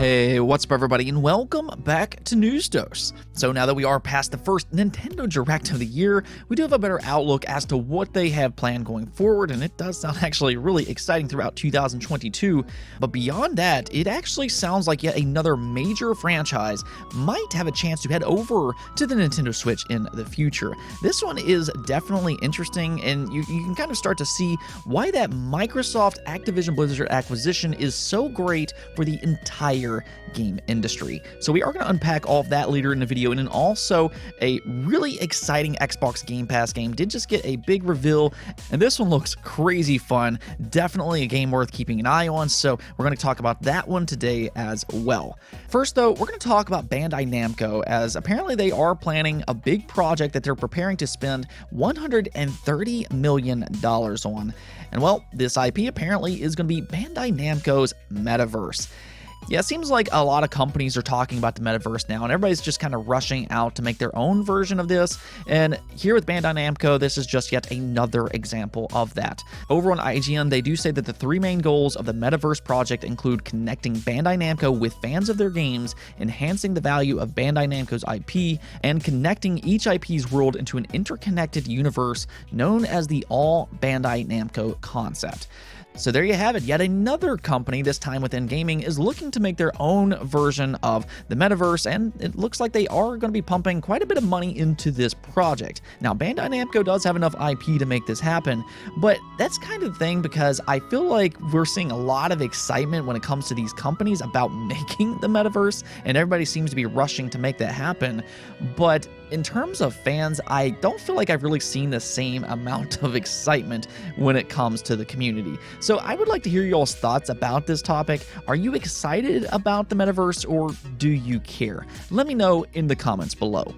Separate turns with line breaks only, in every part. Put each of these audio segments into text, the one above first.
Hey, what's up everybody, and welcome back to News Dose. So now that we are past the first Nintendo Direct of the year, we do have a better outlook as to what they have planned going forward, and it does sound actually really exciting throughout 2022. But beyond that, it actually sounds like yet another major franchise might have a chance to head over to the Nintendo Switch in the future. This one is definitely interesting, and you can kind of start to see why that Microsoft Activision Blizzard acquisition is so great for the entire game industry. So we are going to unpack all of that later in the video, and then also a really exciting Xbox Game Pass game did just get a big reveal, and this one looks crazy fun. Definitely a game worth keeping an eye on, so we're going to talk about that one today as well. First though, we're going to talk about Bandai Namco, as apparently they are planning a big project that they're preparing to spend $130 million on. And well, this IP apparently is going to be Bandai Namco's Metaverse. Yeah, it seems like a lot of companies are talking about the Metaverse now, and everybody's just kind of rushing out to make their own version of this. And here with Bandai Namco, this is just yet another example of that. Over on IGN, they do say that the three main goals of the Metaverse project include connecting Bandai Namco with fans of their games, enhancing the value of Bandai Namco's IP, and connecting each IP's world into an interconnected universe known as the All Bandai Namco concept. So there you have it. Yet another company, this time within gaming, is looking to make their own version of the Metaverse, and it looks like they are going to be pumping quite a bit of money into this project. Now, Bandai Namco does have enough IP to make this happen, but that's kind of the thing, because I feel like we're seeing a lot of excitement when it comes to these companies about making the Metaverse, and everybody seems to be rushing to make that happen. But in terms of fans, I don't feel like I've really seen the same amount of excitement when it comes to the community. So I would like to hear y'all's thoughts about this topic. Are you excited about the Metaverse, or do you care? Let me know in the comments below.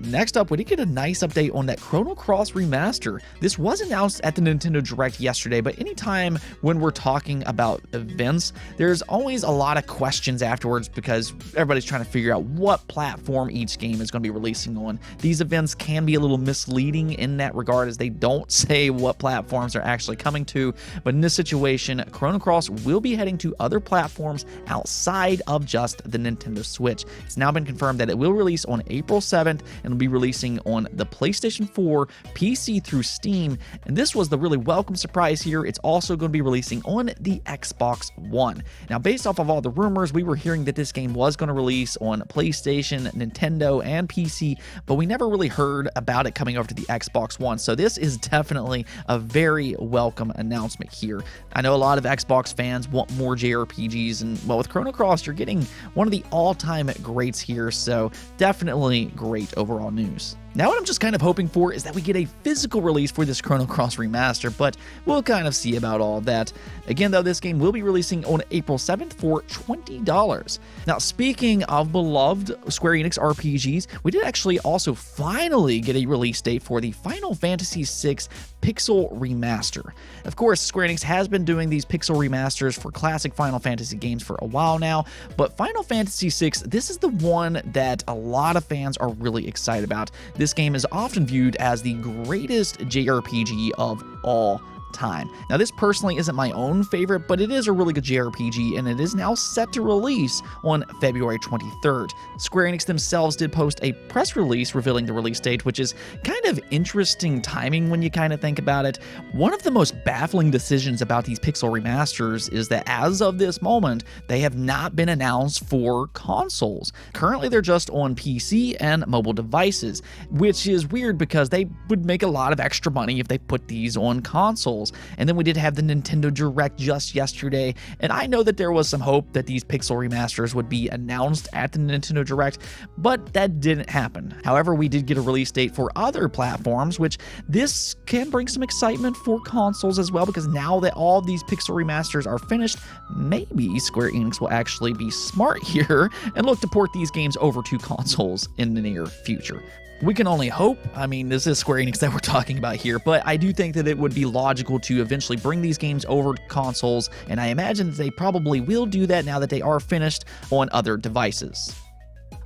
Next up, we did get a nice update on that Chrono Remaster. This was announced at the Nintendo Direct yesterday, but anytime when we're talking about events, there's always a lot of questions afterwards, because everybody's trying to figure out what platform each game is going to be releasing on. These events can be a little misleading in that regard, as they don't say what platforms are actually coming to, but in this situation, Chrono Cross will be heading to other platforms outside of just the Nintendo Switch. It's now been confirmed that it will release on April 7th, and will be releasing on the PlayStation 4, PC through Steam, and this was the really welcome surprise here. It's also going to be releasing on the Xbox One. Now, based off of all the rumors, we were hearing that this game was going to release on PlayStation, Nintendo, and PC, but we never really heard about it coming over to the Xbox One, so this is definitely a very welcome announcement here. I know a lot of Xbox fans want more JRPGs, and well, with Chrono Cross, you're getting one of the all-time greats here, so definitely great overall news. Now, what I'm just kind of hoping for is that we get a physical release for this Chrono Cross Remaster, but we'll kind of see about all of that. Again, though, this game will be releasing on April 7th for $20. Now, speaking of beloved Square Enix RPGs, we did actually also finally get a release date for the Final Fantasy VI Pixel Remaster. Of course, Square Enix has been doing these pixel remasters for classic Final Fantasy games for a while now, but Final Fantasy VI, this is the one that a lot of fans are really excited about. This game is often viewed as the greatest JRPG of all time. Now, this personally isn't my own favorite, but it is a really good JRPG, and it is now set to release on February 23rd. Square Enix themselves did post a press release revealing the release date, which is kind of interesting timing when you kind of think about it. One of the most baffling decisions about these pixel remasters is that as of this moment, they have not been announced for consoles. Currently, they're just on PC and mobile devices, which is weird because they would make a lot of extra money if they put these on consoles. And then we did have the Nintendo Direct just yesterday, and I know that there was some hope that these pixel remasters would be announced at the Nintendo Direct, but that didn't happen. However, we did get a release date for other platforms, which this can bring some excitement for consoles as well, because now that all of these pixel remasters are finished, maybe Square Enix will actually be smart here and look to port these games over to consoles in the near future. We can only hope. I mean, this is Square Enix that we're talking about here, but I do think that it would be logical to eventually bring these games over to consoles, and I imagine they probably will do that now that they are finished on other devices.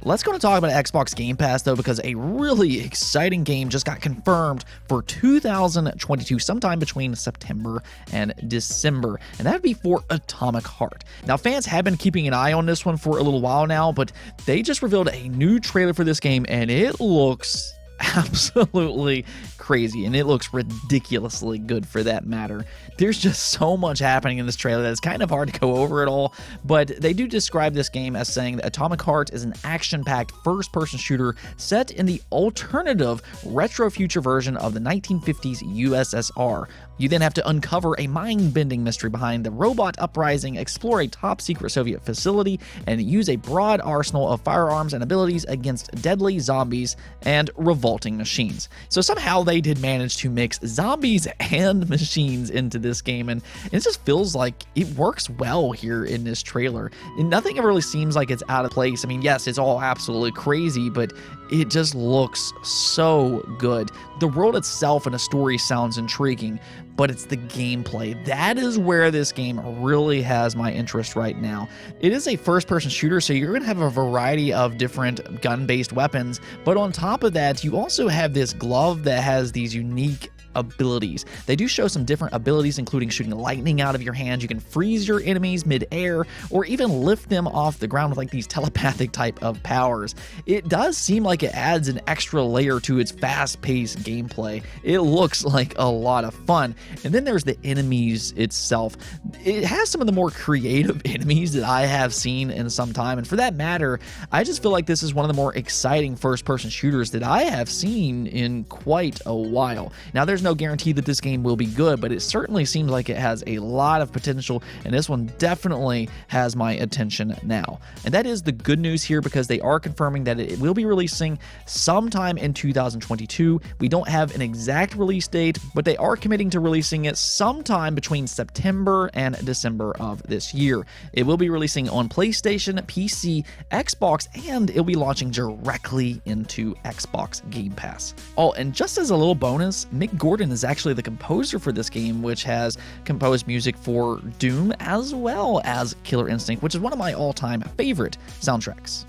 Let's go and talk about Xbox Game Pass, though, because a really exciting game just got confirmed for 2022, sometime between September and December, and that would be for Atomic Heart. Now, fans have been keeping an eye on this one for a little while now, but they just revealed a new trailer for this game, and it looks absolutely crazy, and it looks ridiculously good for that matter. There's just so much happening in this trailer that it's kind of hard to go over it all, but they do describe this game as saying that Atomic Heart is an action-packed first-person shooter set in the alternative retro future version of the 1950s USSR. You then have to uncover a mind-bending mystery behind the robot uprising, explore a top-secret Soviet facility, and use a broad arsenal of firearms and abilities against deadly zombies and revolting machines. So somehow they did manage to mix zombies and machines into this game, and it just feels like it works well here in this trailer. And nothing really seems like it's out of place. I mean, yes, it's all absolutely crazy, but it just looks so good. The world itself and the story sounds intriguing, but it's the gameplay. That is where this game really has my interest right now. It is a first-person shooter, so you're going to have a variety of different gun-based weapons, but on top of that, you also have this glove that has these unique abilities. They do show some different abilities, including shooting lightning out of your hands. You can freeze your enemies mid-air, or even lift them off the ground with like these telepathic type of powers. It does seem like it adds an extra layer to its fast-paced gameplay. It looks like a lot of fun. And then there's the enemies itself. It has some of the more creative enemies that I have seen in some time, and for that matter, I just feel like this is one of the more exciting first-person shooters that I have seen in quite a while. Now, there's no guarantee that this game will be good, but it certainly seems like it has a lot of potential, and this one definitely has my attention now. And that is the good news here, because they are confirming that it will be releasing sometime in 2022. We don't have an exact release date, but they are committing to releasing it sometime between September and December of this year. It will be releasing on PlayStation, PC, Xbox, and it'll be launching directly into Xbox Game Pass. Oh, and just as a little bonus, Mick Gordon is actually the composer for this game, which has composed music for Doom as well as Killer Instinct, which is one of my all-time favorite soundtracks.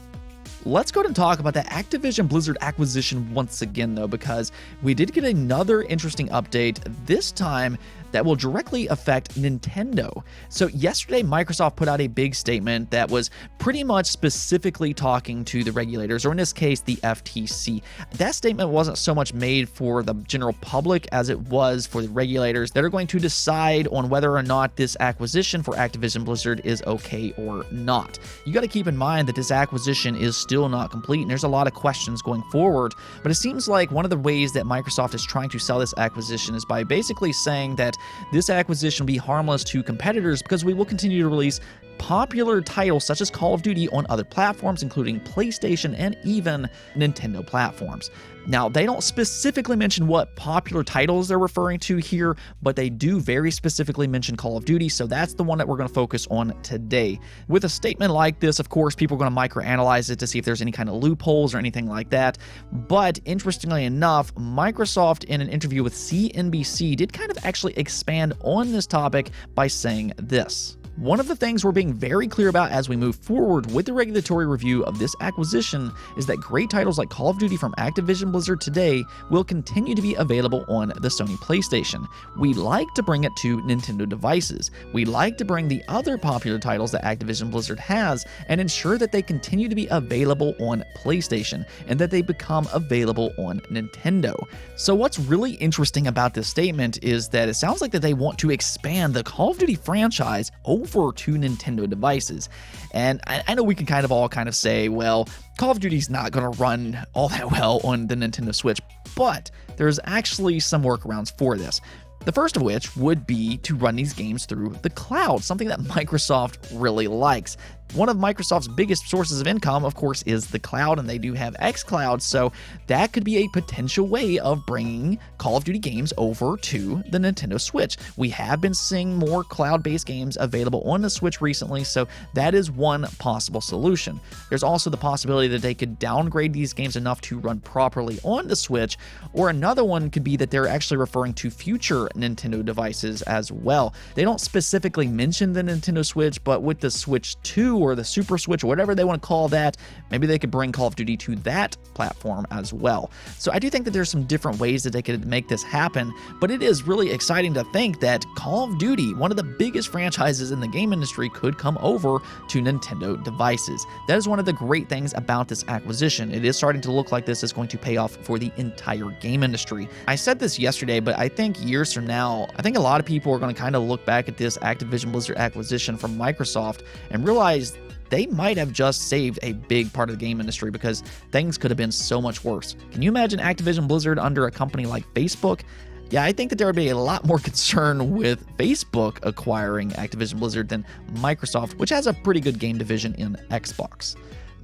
Let's go ahead and talk about the Activision Blizzard acquisition once again, though, because we did get another interesting update, this time that will directly affect Nintendo. So yesterday, Microsoft put out a big statement that was pretty much specifically talking to the regulators, or in this case, the FTC. That statement wasn't so much made for the general public as it was for the regulators that are going to decide on whether or not this acquisition for Activision Blizzard is okay or not. You got to keep in mind that this acquisition is still not complete, and there's a lot of questions going forward, but it seems like one of the ways that Microsoft is trying to sell this acquisition is by basically saying that this acquisition will be harmless to competitors because we will continue to release popular titles such as Call of Duty on other platforms, including PlayStation and even Nintendo platforms. Now, they don't specifically mention what popular titles they're referring to here, but they do very specifically mention Call of Duty, so that's the one that we're going to focus on today. With a statement like this, of course, people are going to microanalyze it to see if there's any kind of loopholes or anything like that, but interestingly enough, Microsoft in an interview with CNBC did kind of actually expand on this topic by saying this. One of the things we're being very clear about as we move forward with the regulatory review of this acquisition is that great titles like Call of Duty from Activision Blizzard today will continue to be available on the Sony PlayStation. We like to bring it to Nintendo devices. We like to bring the other popular titles that Activision Blizzard has and ensure that they continue to be available on PlayStation and that they become available on Nintendo. So what's really interesting about this statement is that it sounds like that they want to expand the Call of Duty franchise over to Nintendo devices. And I know we can all say, well, Call of Duty's not going to run all that well on the Nintendo Switch, but there's actually some workarounds for this. The first of which would be to run these games through the cloud, something that Microsoft really likes. One of Microsoft's biggest sources of income, of course, is the cloud, and they do have xCloud, so that could be a potential way of bringing Call of Duty games over to the Nintendo Switch. We have been seeing more cloud-based games available on the Switch recently, so that is one possible solution. There's also the possibility that they could downgrade these games enough to run properly on the Switch, or another one could be that they're actually referring to future Nintendo devices as well. They don't specifically mention the Nintendo Switch, but with the Switch 2 2 or the Super Switch, or whatever they want to call that. Maybe they could bring Call of Duty to that platform as well. So I do think that there's some different ways that they could make this happen, but it is really exciting to think that Call of Duty, one of the biggest franchises in the game industry, could come over to Nintendo devices. That is one of the great things about this acquisition. It is starting to look like this is going to pay off for the entire game industry. I said this yesterday, but I think years from now, I think a lot of people are going to kind of look back at this Activision Blizzard acquisition from Microsoft and realize they might have just saved a big part of the game industry, because things could have been so much worse. Can you imagine Activision Blizzard under a company like Facebook? Yeah, I think that there would be a lot more concern with Facebook acquiring Activision Blizzard than Microsoft, which has a pretty good game division in Xbox.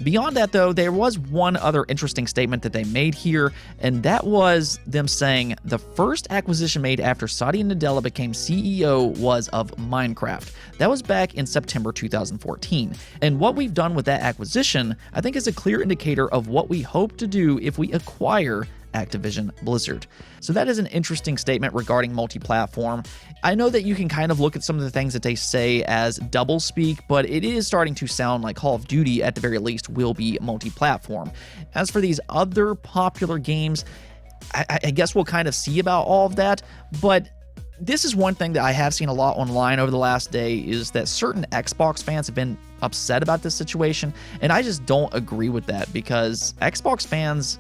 Beyond that, though, there was one other interesting statement that they made here, and that was them saying the first acquisition made after Satya Nadella became CEO was of Minecraft. That was back in September 2014. And what we've done with that acquisition, I think, is a clear indicator of what we hope to do if we acquire Activision Blizzard. So that is an interesting statement regarding multi-platform. I know that you can kind of look at some of the things that they say as doublespeak, but it is starting to sound like Call of Duty, at the very least, will be multi-platform. As for these other popular games, I guess we'll kind of see about all of that, but this is one thing that I have seen a lot online over the last day, is that certain Xbox fans have been upset about this situation, and I just don't agree with that, because Xbox fans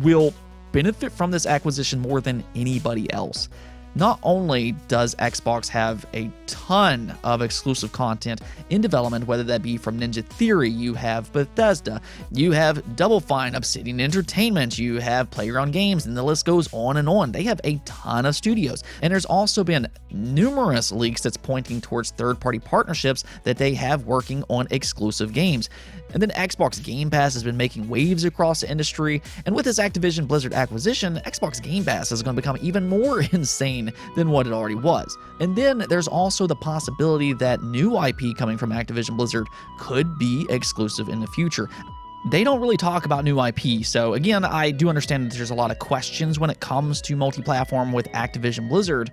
will benefit from this acquisition more than anybody else. Not only does Xbox have a ton of exclusive content in development, whether that be from Ninja Theory, you have Bethesda, you have Double Fine, Obsidian Entertainment, you have PlayGround Games, and the list goes on and on. They have a ton of studios. And there's also been numerous leaks that's pointing towards third-party partnerships that they have working on exclusive games. And then Xbox Game Pass has been making waves across the industry, and with this Activision Blizzard acquisition, Xbox Game Pass is going to become even more insane than what it already was. And then there's also the possibility that new IP coming from Activision Blizzard could be exclusive in the future. They don't really talk about new IP, so again, I do understand that there's a lot of questions when it comes to multi-platform with Activision Blizzard,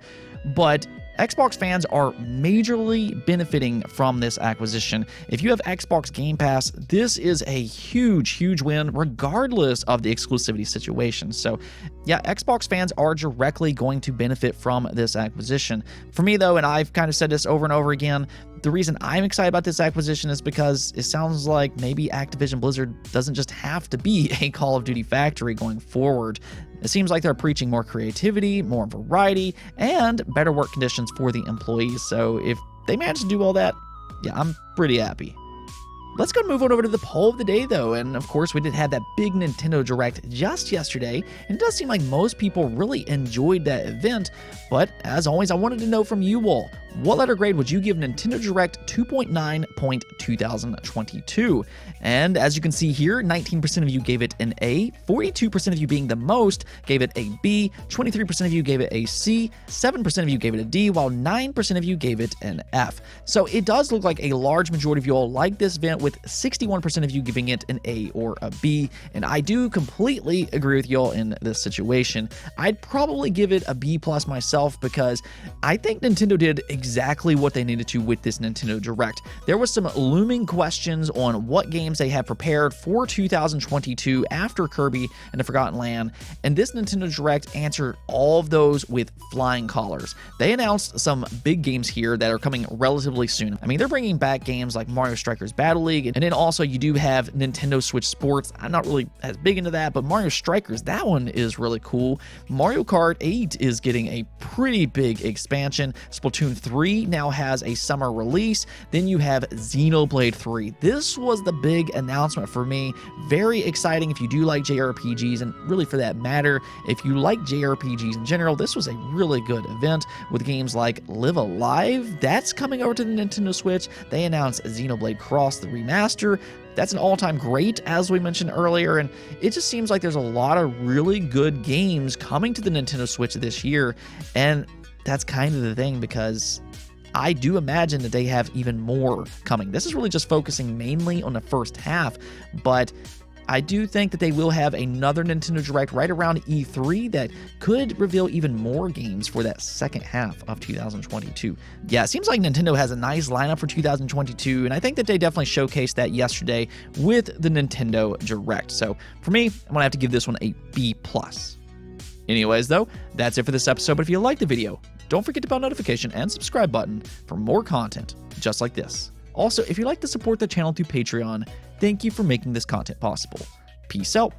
but Xbox fans are majorly benefiting from this acquisition. If you have Xbox Game Pass, this is a huge, huge win regardless of the exclusivity situation. So yeah, Xbox fans are directly going to benefit from this acquisition. For me though, and I've kind of said this over and over again, the reason I'm excited about this acquisition is because it sounds like maybe Activision Blizzard doesn't just have to be a Call of Duty factory going forward. It seems like they're preaching more creativity, more variety, and better work conditions for the employees. So if they manage to do all that, yeah, I'm pretty happy. Let's go move on over to the poll of the day, though. And of course, we did have that big Nintendo Direct just yesterday, and it does seem like most people really enjoyed that event. But as always, I wanted to know from you all, what letter grade would you give Nintendo Direct 2.9.2022? And as you can see here, 19% of you gave it an A, 42% of you, being the most, gave it a B, 23% of you gave it a C, 7% of you gave it a D, while 9% of you gave it an F. So it does look like a large majority of you all like this event, with 61% of you giving it an A or a B. And I do completely agree with y'all in this situation. I'd probably give it a B plus myself, because I think Nintendo did exactly what they needed to with this Nintendo Direct. There was some looming questions on what games they had prepared for 2022 after Kirby and the Forgotten Land, and this Nintendo Direct answered all of those with flying colors. They announced some big games here that are coming relatively soon. I mean, they're bringing back games like Mario Strikers Battle League, and then also you do have Nintendo Switch Sports. I'm not really as big into that, but Mario Strikers, that one is really cool. Mario Kart 8 is getting a pretty big expansion. Splatoon 3 now has a summer release. Then you have Xenoblade 3. This was the big announcement for me. Very exciting if you do like JRPGs, and really for that matter, if you like JRPGs in general, this was a really good event with games like Live Alive. That's coming over to the Nintendo Switch. They announced Xenoblade Cross, the remaster. That's an all-time great, as we mentioned earlier, and it just seems like there's a lot of really good games coming to the Nintendo Switch this year, and that's kind of the thing, because I do imagine that they have even more coming. This is really just focusing mainly on the first half, but I do think that they will have another Nintendo Direct right around E3 that could reveal even more games for that second half of 2022. Yeah, it seems like Nintendo has a nice lineup for 2022, and I think that they definitely showcased that yesterday with the Nintendo Direct. So for me, I'm gonna have to give this one a B+. Anyways, though, that's it for this episode. But if you liked the video, don't forget to bell notification and subscribe button for more content just like this. Also, if you'd like to support the channel through Patreon, thank you for making this content possible. Peace out.